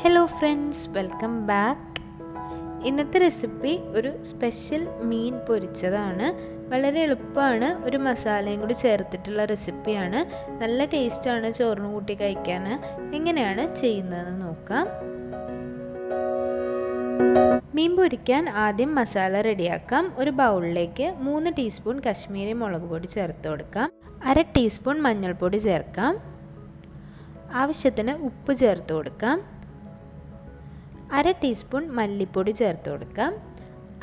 Hello friends, welcome back. ഇന്നത്തെ recipe ഒരു special മീൻ പൊരിച്ചതാണ്. വളരെ എളുപ്പമാണ്, ഒരു മസാലയും കൂടി ചേർത്തിട്ടുള്ള റെസിപ്പിയാണ്. നല്ല ടേസ്റ്റാണ് ചോറിന് കൂട്ടി കഴിക്കാൻ. എങ്ങനെയാണ് ചെയ്യുന്നതെന്ന് നോക്കാം. മീൻ പൊരിക്കാൻ ആദ്യം മസാല റെഡിയാക്കാം. ഒരു ബൗളിലേക്ക് 3 ടീസ്പൂൺ കശ്മീരി മുളക് പൊടി ചേർത്ത് കൊടുക്കാം. 1/2 ടീസ്പൂൺ മഞ്ഞൾപ്പൊടി ചേർക്കാം. ആവശ്യത്തിന് ഉപ്പ് ചേർത്ത് കൊടുക്കാം. 1/2 ടീസ്പൂൺ മല്ലിപ്പൊടി ചേർത്ത് കൊടുക്കാം.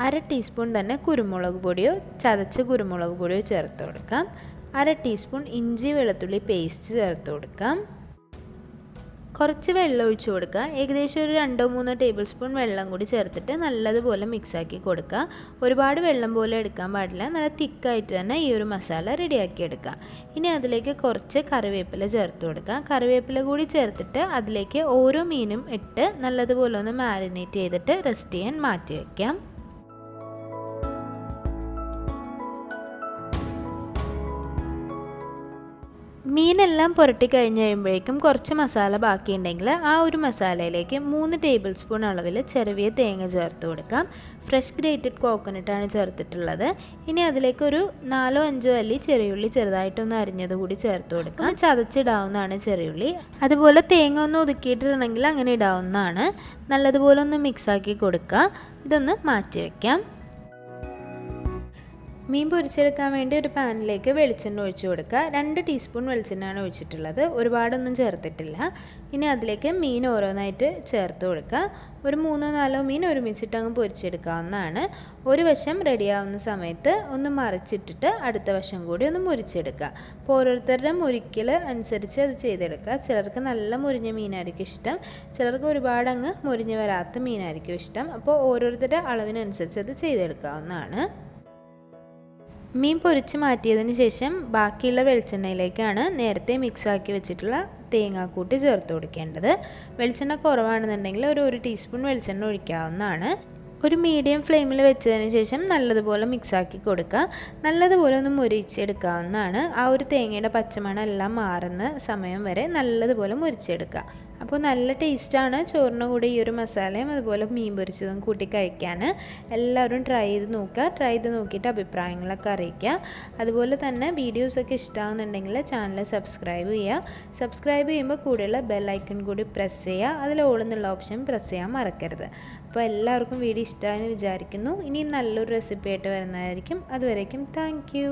1/2 ടീസ്പൂൺ തന്നെ കുരുമുളക് പൊടിയോ ചതച്ച കുരുമുളക് പൊടിയോ ചേർത്ത് കൊടുക്കാം. 1/2 ടീസ്പൂൺ ഇഞ്ചി വെളുത്തുള്ളി പേസ്റ്റ് ചേർത്ത് കൊടുക്കാം. കുറച്ച് വെള്ളം ഒഴിച്ചു കൊടുക്കുക. ഏകദേശം ഒരു 2-3 ടേബിൾ സ്പൂൺ വെള്ളം കൂടി ചേർത്തിട്ട് നല്ലതുപോലെ മിക്സാക്കി കൊടുക്കുക. ഒരുപാട് വെള്ളം പോലെ എടുക്കാൻ പാടില്ല, നല്ല തിക്കായിട്ട് തന്നെ ഈ ഒരു മസാല റെഡിയാക്കി എടുക്കുക. ഇനി അതിലേക്ക് കുറച്ച് കറിവേപ്പില ചേർത്ത് കൊടുക്കുക. കറിവേപ്പില കൂടി ചേർത്തിട്ട് അതിലേക്ക് ഓരോ മീനും ഇട്ട് നല്ലതുപോലെ ഒന്ന് മാരിനേറ്റ് ചെയ്തിട്ട് റെസ്റ്റ് ചെയ്യാൻ മാറ്റി വയ്ക്കാം. മീനെല്ലാം പുരട്ടി കഴിഞ്ഞ് കഴിയുമ്പോഴേക്കും കുറച്ച് മസാല ബാക്കിയുണ്ടെങ്കിൽ ആ ഒരു മസാലയിലേക്ക് 3 ടേബിൾ സ്പൂൺ അളവിൽ ചെറിയ തേങ്ങ ചേർത്ത് കൊടുക്കാം. ഫ്രഷ് ഗ്രേറ്റഡ് കോക്കനട്ടാണ് ചേർത്തിട്ടുള്ളത്. ഇനി അതിലേക്ക് ഒരു 4-5 അല്ലി ചെറിയുള്ളി ചെറുതായിട്ടൊന്ന് അരിഞ്ഞത് കൂടി ചേർത്ത് കൊടുക്കാം. ചതച്ചിടാവുന്നതാണ് ചെറിയുള്ളി. അതുപോലെ തേങ്ങ ഒന്ന് ഒതുക്കിയിട്ടിട്ടുണ്ടെങ്കിൽ അങ്ങനെ ഇടാവുന്നതാണ്. നല്ലതുപോലെ ഒന്ന് മിക്സാക്കി കൊടുക്കുക. ഇതൊന്ന് മാറ്റി വയ്ക്കാം. മീൻ പൊരിച്ചെടുക്കാൻ വേണ്ടി ഒരു പാനിലേക്ക് വെളിച്ചെണ്ണ ഒഴിച്ചു കൊടുക്കുക. 2 ടീസ്പൂൺ വെളിച്ചെണ്ണയാണ് ഒഴിച്ചിട്ടുള്ളത്, ഒരുപാടൊന്നും ചേർത്തിട്ടില്ല. ഇനി അതിലേക്ക് മീൻ ഓരോന്നായിട്ട് ചേർത്ത് കൊടുക്കുക. ഒരു 3-4 മീൻ ഒരുമിച്ചിട്ട് അങ്ങ് പൊരിച്ചെടുക്കാവുന്നതാണ്. ഒരു വശം റെഡിയാവുന്ന സമയത്ത് ഒന്ന് മറിച്ചിട്ടിട്ട് അടുത്ത വശം കൂടി ഒന്ന് മുരിച്ചെടുക്കുക. അപ്പോൾ ഓരോരുത്തരുടെ മുരിക്കൽ അനുസരിച്ച് അത് ചെയ്തെടുക്കുക. ചിലർക്ക് നല്ല മുരിഞ്ഞ മീനായിരിക്കും ഇഷ്ടം, ചിലർക്ക് ഒരുപാട് അങ്ങ് മുരിഞ്ഞ് വരാത്ത മീനായിരിക്കും ഇഷ്ടം. അപ്പോൾ ഓരോരുത്തരുടെ അളവിനനുസരിച്ച് അത് ചെയ്തെടുക്കാവുന്നതാണ്. മീൻ പൊരിച്ച് മാറ്റിയതിന് ശേഷം ബാക്കിയുള്ള വെളിച്ചെണ്ണയിലേക്കാണ് നേരത്തെ മിക്സാക്കി വെച്ചിട്ടുള്ള തേങ്ങാക്കൂട്ട് ചേർത്ത് കൊടുക്കേണ്ടത്. വെളിച്ചെണ്ണ കുറവാണെന്നുണ്ടെങ്കിൽ ഒരു ടീസ്പൂൺ വെളിച്ചെണ്ണ ഒഴിക്കാവുന്നതാണ്. ഒരു മീഡിയം ഫ്ലെയിമിൽ വെച്ചതിന് ശേഷം നല്ലതുപോലെ മിക്സാക്കി കൊടുക്കുക. നല്ലതുപോലെ ഒന്ന് മുരിച്ചെടുക്കാവുന്നതാണ്. ആ ഒരു തേങ്ങയുടെ പച്ചമണം എല്ലാം മാറുന്ന സമയം വരെ നല്ലതുപോലെ മുരിച്ചെടുക്കുക. അപ്പോൾ നല്ല ടേസ്റ്റാണ് ചോറിന് കൂടെ ഈ ഒരു മസാലയും അതുപോലെ മീൻ പൊരിച്ചതും കൂട്ടി കഴിക്കാൻ. എല്ലാവരും ട്രൈ ചെയ്ത് നോക്കുക. ട്രൈ ചെയ്ത് നോക്കിയിട്ട് അഭിപ്രായങ്ങളൊക്കെ അറിയിക്കുക. അതുപോലെ തന്നെ വീഡിയോസൊക്കെ ഇഷ്ടമാകുന്നുണ്ടെങ്കിൽ ചാനൽ സബ്സ്ക്രൈബ് ചെയ്യുക. സബ്സ്ക്രൈബ് ചെയ്യുമ്പോൾ കൂടെയുള്ള ബെൽ ഐക്കൺ കൂടി പ്രസ് ചെയ്യുക. അതിൽ ഓൾ എന്നുള്ള ഓപ്ഷൻ പ്രസ് ചെയ്യാൻ മറക്കരുത്. അപ്പോൾ എല്ലാവർക്കും വീഡിയോ ഇഷ്ടമായെന്ന് വിചാരിക്കുന്നു. ഇനിയും നല്ലൊരു റെസിപ്പി ആയിട്ട് വരുന്നതായിരിക്കും. അതുവരേക്കും താങ്ക് യു.